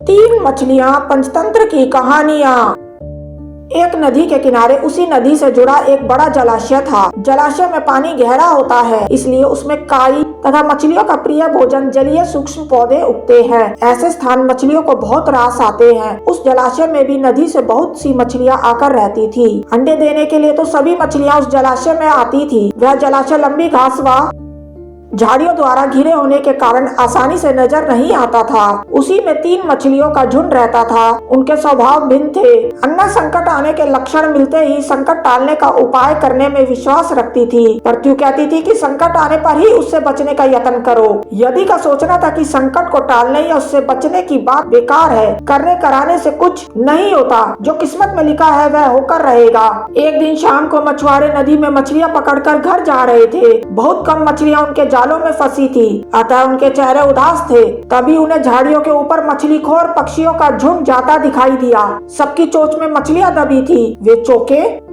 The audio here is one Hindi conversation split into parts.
तीन मछलियां पंचतंत्र की कहानियां। एक नदी के किनारे उसी नदी से जुड़ा एक बड़ा जलाशय था। जलाशय में पानी गहरा होता है, इसलिए उसमें काई तथा मछलियों का प्रिय भोजन जलीय सूक्ष्म पौधे उगते हैं। ऐसे स्थान मछलियों को बहुत रास आते हैं। उस जलाशय में भी नदी से बहुत सी मछलियां आकर रहती थी। अंडे देने के लिए तो सभी मछलियां उस जलाशय में आती थी। वह जलाशय लंबी घास व झाड़ियों द्वारा घिरे होने के कारण आसानी से नजर नहीं आता था। उसी में तीन मछलियों का झुंड रहता था। उनके स्वभाव भिन्न थे। अन्ना संकट आने के लक्षण मिलते ही संकट टालने का उपाय करने में विश्वास रखती थी। पृथ्वी कहती थी कि संकट आने पर ही उससे बचने का यत्न करो। यदि का सोचना था कि संकट को टालने या उससे बचने की बात बेकार है। करने कराने से कुछ नहीं होता। जो किस्मत में लिखा है वह होकर रहेगा। एक दिन शाम को मछुआरे नदी में मछलियां पकड़कर घर जा रहे थे। बहुत कम मछलियां उनके जालों में फंसी थी, अतः उनके चेहरे उदास थे। तभी उन्हें झाड़ियों के ऊपर मछलीखोर पक्षियों का झुंड जाता दिखाई दिया। सबकी चोंच में मछलियां दबी थी। वे चौंके।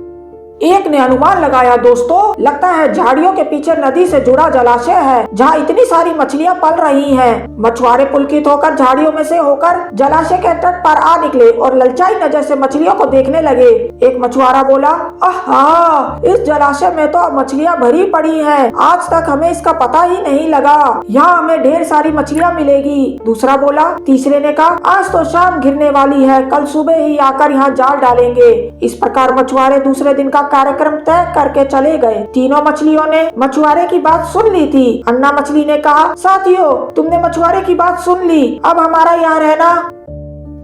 एक ने अनुमान लगाया, दोस्तों लगता है झाड़ियों के पीछे नदी से जुड़ा जलाशय है जहाँ इतनी सारी मछलियां पल रही हैं। मछुआरे पुलकित होकर झाड़ियों में से होकर जलाशय के तट पर आ निकले और ललचाई नजर से मछलियों को देखने लगे। एक मछुआरा बोला, आहा, इस जलाशय में तो मछलियां भरी पड़ी हैं। आज तक हमें इसका पता ही नहीं लगा। यहाँ हमें ढेर सारी मछलियां मिलेगी। दूसरा बोला। तीसरे ने कहा, आज तो शाम घिरने वाली है, कल सुबह ही आकर यहाँ जाल डालेंगे। इस प्रकार मछुआरे दूसरे दिन का कार्यक्रम तय करके चले गए। तीनों मछलियों ने मछुआरे की बात सुन ली थी। अन्ना मछली ने कहा, साथियों तुमने मछुआरे की बात सुन ली, अब हमारा यहाँ रहना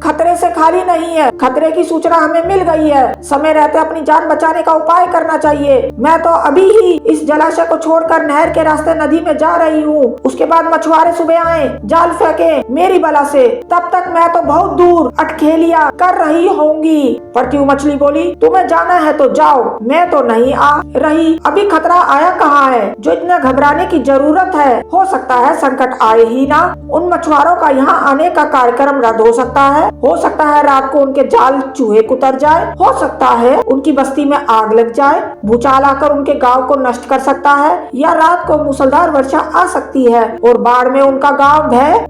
खतरे से खाली नहीं है। खतरे की सूचना हमें मिल गई है। समय रहते अपनी जान बचाने का उपाय करना चाहिए। मैं तो अभी ही इस जलाशय को छोड़कर नहर के रास्ते नदी में जा रही हूँ। उसके बाद मछुआरे सुबह आए, जाल फेंके मेरी बला से। तब तक मैं तो बहुत दूर अटखेलियां कर रही होंगी। पृथ्वी मछली बोली, तुम्हें जाना है तो जाओ, मैं तो नहीं आ रही। अभी खतरा आया कहाँ है जो इतना घबराने की जरूरत है। हो सकता है संकट आए ही ना। उन मछुआरों का यहाँ आने का कार्यक्रम रद्द हो सकता है। हो सकता है रात को उनके जाल चूहे कुतर जाए। हो सकता है उनकी बस्ती में आग लग जाए। भूचाल आकर उनके गांव को नष्ट कर सकता है, या रात को मूसलाधार वर्षा आ सकती है और बाढ़ में उनका गांव बह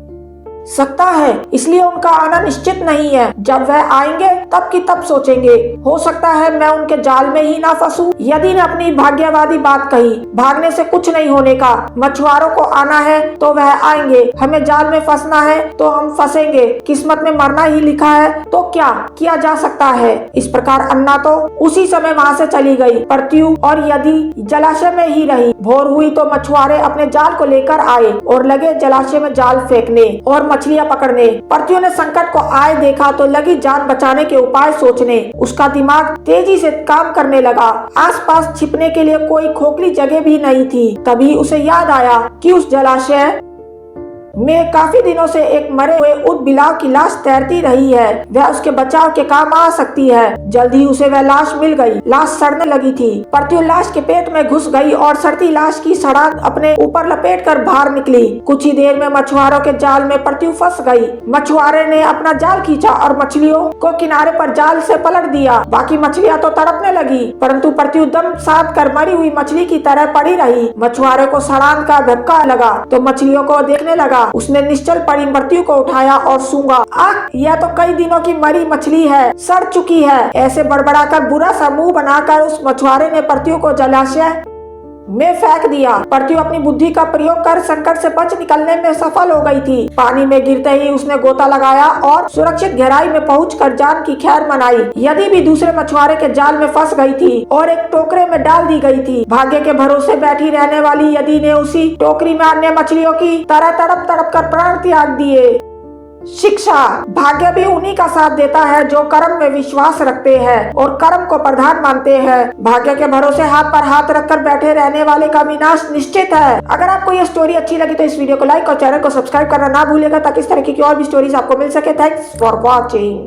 सकता है। इसलिए उनका आना निश्चित नहीं है। जब वह आएंगे तब की तब सोचेंगे। हो सकता है मैं उनके जाल में ही ना फंसूं। यदि ने अपनी भाग्यवादी बात कही, भागने से कुछ नहीं होने का। मछुआरों को आना है तो वह आएंगे, हमें जाल में फंसना है तो हम फंसेंगे। किस्मत में मरना ही लिखा है तो क्या किया जा सकता है। इस प्रकार अन्ना तो उसी समय वहाँ से चली गई। पृथ्वी और यदि जलाशय में ही रही। भोर हुई तो मछुआरे अपने जाल को लेकर आए और लगे जलाशय में जाल फेंकने और मछलियां पकड़ने। पृथ्वी ने संकट को आए देखा तो लगी जान बचाने के उपाय सोचने। उसका दिमाग तेजी से काम करने लगा। आसपास छिपने के लिए कोई खोखली जगह भी नहीं थी। तभी उसे याद आया कि उस जलाशय में काफी दिनों से एक मरे हुए ऊंट बिलाव की लाश तैरती रही है। वह उसके बचाव के काम आ सकती है। जल्दी उसे वह लाश मिल गई। लाश सड़ने लगी थी। पृथ्वी लाश के पेट में घुस गई और सड़ती लाश की सड़ांध अपने ऊपर लपेटकर बाहर निकली। कुछ ही देर में मछुआरों के जाल में पृथ्वी फंस गई। मछुआरे ने अपना जाल खींचा और मछलियों को किनारे पर जाल से पलट दिया। बाकी मछलियां तो तड़पने लगी, परंतु पृथ्वी दम साध कर मरी हुई मछली की तरह पड़ी रही। मछुआरे को सड़ांध का धक्का लगा तो मछलियों को देखने लगा। उसने निश्चल पड़ी मृत्यु को उठाया और सूंघा। आह, यह तो कई दिनों की मरी मछली है, सड़ चुकी है। ऐसे बड़बड़ाकर बुरा सा मुंह बनाकर उस मछुआरे ने पृथ्वी को जलाशय में फेंक दिया। पृथ्वी अपनी बुद्धि का प्रयोग कर संकट से बच निकलने में सफल हो गई थी। पानी में गिरते ही उसने गोता लगाया और सुरक्षित गहराई में पहुंचकर जान की खैर मनाई। यदि भी दूसरे मछुआरे के जाल में फंस गई थी और एक टोकरे में डाल दी गई थी। भाग्य के भरोसे बैठी रहने वाली यदि ने उसी टोकरी में अन्य मछलियों की तरह तड़प तड़प कर प्राण त्याग दिए। शिक्षा, भाग्य भी उन्हीं का साथ देता है जो कर्म में विश्वास रखते हैं और कर्म को प्रधान मानते हैं। भाग्य के भरोसे हाथ पर हाथ रखकर बैठे रहने वाले का विनाश निश्चित है। अगर आपको ये स्टोरी अच्छी लगी तो इस वीडियो को लाइक और चैनल को सब्सक्राइब करना ना भूलिएगा ताकि इस तरह की और भी स्टोरीज आपको मिल सके। Thanks for watching.